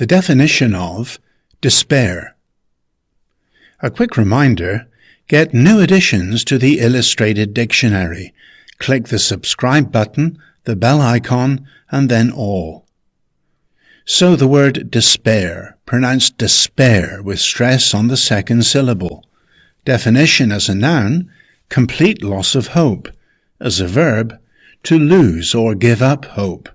The definition of despair. A quick reminder, get new additions to the Illustrated Dictionary. Click the subscribe button, the bell icon, and then all. So the word despair, pronounced despair with stress on the second syllable. Definition as a noun, complete loss of hope. As a verb, to lose or give up hope.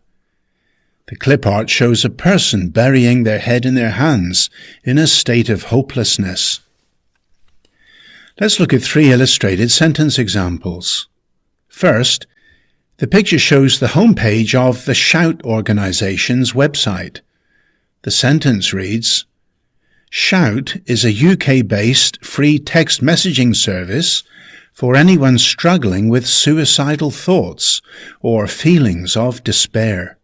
The clip art shows a person burying their head in their hands in a state of hopelessness. Let's look at 3 illustrated sentence examples. First, the picture shows the homepage of the Shout organization's website. The sentence reads, Shout is a UK-based free text messaging service for anyone struggling with suicidal thoughts or feelings of despair.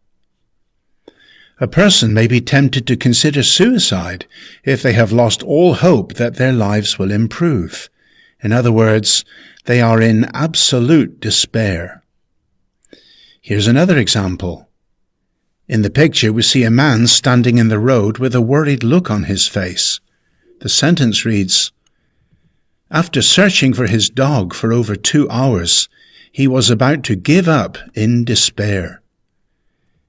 A person may be tempted to consider suicide if they have lost all hope that their lives will improve. In other words, they are in absolute despair. Here's another example. In the picture, we see a man standing in the road with a worried look on his face. The sentence reads, After searching for his dog for over 2 hours, he was about to give up in despair.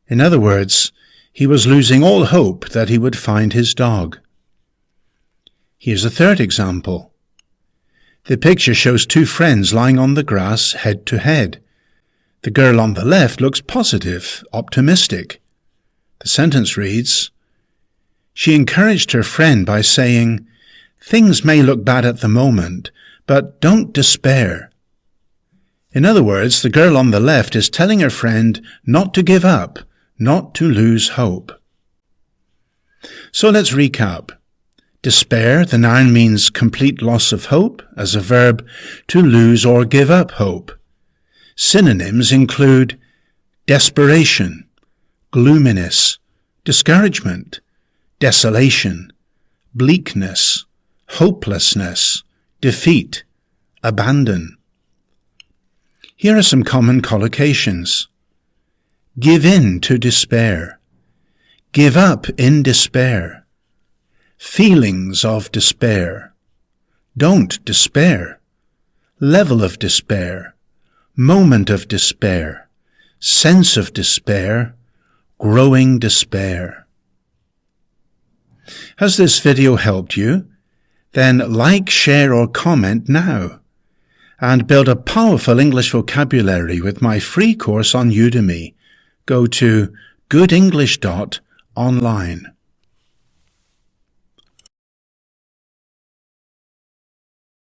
In other words, he was losing all hope that he would find his dog. Here's a third example. The picture shows 2 friends lying on the grass head to head. The girl on the left looks positive, optimistic. The sentence reads, She encouraged her friend by saying, Things may look bad at the moment, but don't despair. In other words, the girl on the left is telling her friend not to give up, not to lose hope. So let's recap. Despair, the noun, means complete loss of hope. As a verb, to lose or give up hope. Synonyms include desperation, gloominess, discouragement, desolation, bleakness, hopelessness, defeat, abandon. Here are some common collocations. Give in to despair. Give up in despair. Feelings of despair. Don't despair. Level of despair. Moment of despair. Sense of despair. Growing despair. Has this video helped you? Then like, share or comment now. And build a powerful English vocabulary with my free course on Udemy. Go to goodenglish.online.